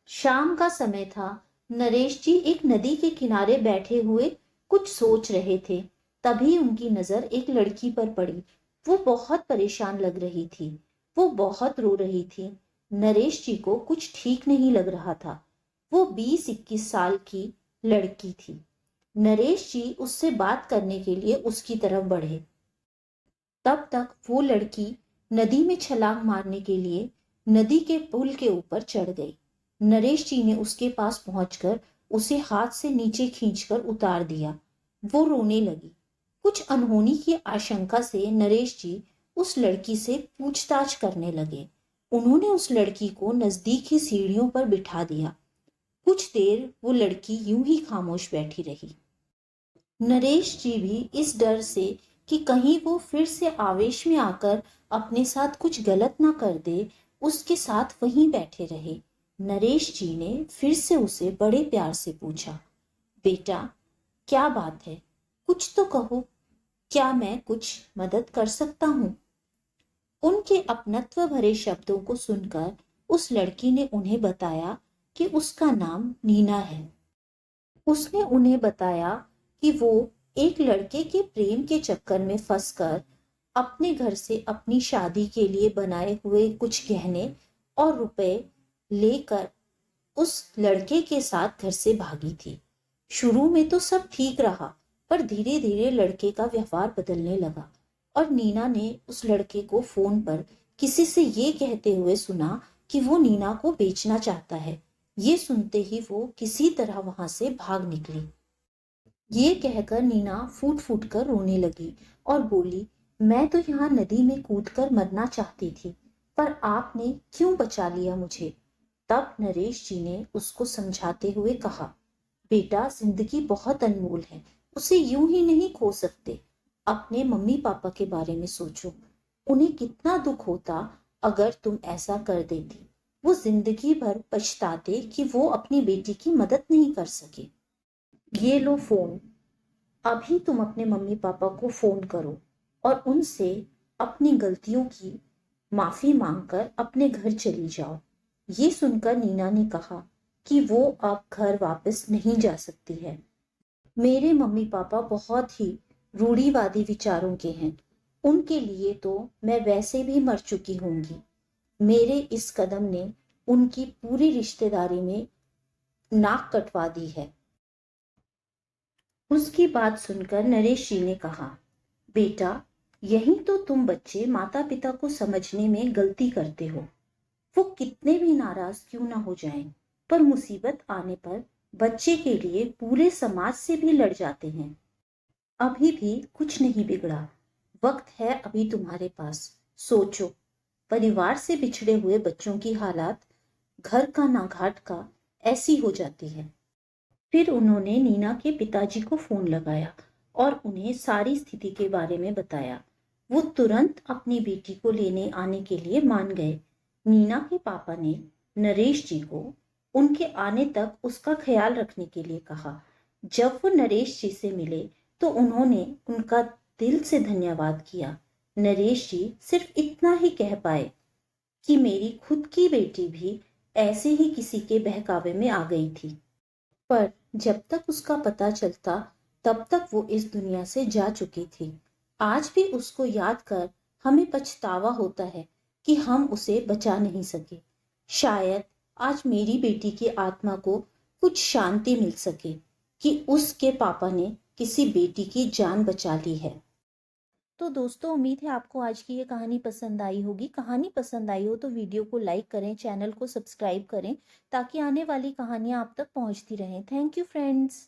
शाम का समय था। नरेश जी एक नदी के किनारे बैठे हुए कुछ सोच रहे थे। तभी उनकी नजर एक लड़की पर पड़ी। वो बहुत परेशान लग रही थी। वो बहुत रो रही थी। नरेश जी को कुछ ठीक नहीं लग रहा था। वो 20-21 साल की लड़की थी। नरेश जी उससे बात करने के लिए उसकी तरफ बढ़े। तब तक वो लड़की नदी में छलांग मारने के लिए नदी के पुल के ऊपर चढ़ गई। नरेश जी ने उसके पास पहुंचकर उसे हाथ से नीचे खींचकर उतार दिया। वो रोने लगी। कुछ अनहोनी की आशंका से नरेश जी उस लड़की से पूछताछ करने लगे। उन्होंने उस लड़की को नजदीकी सीढ़ियों पर बिठा दिया। कुछ देर वो लड़की यूं ही खामोश बैठी रही। नरेश जी भी इस डर से कि कहीं वो फिर से आवेश में आकर अपने साथ कुछ गलत ना कर दे, उसके साथ वहीं बैठे रहे। नरेश जी ने फिर से उसे बड़े प्यार से पूछा, बेटा, क्या बात है? कुछ तो कहो। क्या मैं कुछ मदद कर सकता हूँ? उनके अपनत्व भरे शब्दों को सुनकर उस लड़की ने उन्हें बताया कि उसका नाम नीना है। उसने उन्हें बताया कि वो एक लड़के के प्रेम के चक्कर में फंसकर अपने घर से अपनी शादी के लिए बनाए हुए कुछ गहने और रुपए लेकर उस लड़के के साथ घर से भागी थी। शुरू में तो सब ठीक रहा, पर धीरे धीरे लड़के का व्यवहार बदलने लगा और नीना ने उस लड़के को फोन पर किसी से ये कहते हुए सुना कि वो नीना को बेचना चाहता है। ये सुनते ही वो किसी तरह वहां से भाग निकली। ये कहकर नीना फूट फूट कर रोने लगी और बोली, मैं तो यहाँ नदी में कूदकर मरना चाहती थी, पर आपने क्यों बचा लिया मुझे? तब नरेश जी ने उसको समझाते हुए कहा, बेटा, जिंदगी बहुत अनमोल है, उसे यूं ही नहीं खो सकते। अपने मम्मी पापा के बारे में सोचो। उन्हें कितना दुख होता अगर तुम ऐसा कर देती। वो जिंदगी भर पछताते कि वो अपनी बेटी की मदद नहीं कर सके। ये लो फोन। अभी तुम अपने मम्मी पापा को फोन करो और उनसे अपनी गलतियों की माफी मांगकर अपने घर चली जाओ। ये सुनकर नीना ने कहा कि वो अब घर वापस नहीं जा सकती है। मेरे मम्मी पापा बहुत ही रूढ़िवादी विचारों के हैं। उनके लिए तो मैं वैसे भी मर चुकी होंगी। मेरे इस कदम ने उनकी पूरी रिश्तेदारी में नाक कटवा दी है। उसकी बात सुनकर नरेश जी ने कहा, बेटा, यही तो तुम बच्चे माता पिता को समझने में गलती करते हो। वो कितने भी नाराज क्यों ना हो जाएं, पर मुसीबत आने पर बच्चे के लिए पूरे समाज से भी लड़ जाते हैं। अभी भी कुछ नहीं बिगड़ा। वक्त है अभी तुम्हारे पास। सोचो, परिवार से बिछड़े हुए बच्चों की हालात घर का ना घाट का ऐसी हो जाती है। फिर उन्होंने नीना के पिताजी को फोन लगाया और उन्हें सारी स्थिति के बारे में बताया। वो तुरंत अपनी बेटी को लेने आने के लिए मान गए। नीना के पापा ने नरेश जी को उनके आने तक उसका ख्याल रखने के लिए कहा। जब वो नरेश जी से मिले तो उन्होंने उनका दिल से धन्यवाद किया। नरेश जी सिर्फ इतना ही कह पाए कि मेरी खुद की बेटी भी ऐसे ही किसी के बहकावे में आ गई थी, पर जब तक उसका पता चलता तब तक वो इस दुनिया से जा चुकी थी। आज भी उसको याद कर हमें पछतावा होता है कि हम उसे बचा नहीं सके। शायद आज मेरी बेटी की आत्मा को कुछ शांति मिल सके कि उसके पापा ने किसी बेटी की जान बचा ली है। तो दोस्तों, उम्मीद है आपको आज की ये कहानी पसंद आई होगी। कहानी पसंद आई हो तो वीडियो को लाइक करें, चैनल को सब्सक्राइब करें ताकि आने वाली कहानियां आप तक पहुंचती रहें। Thank you friends.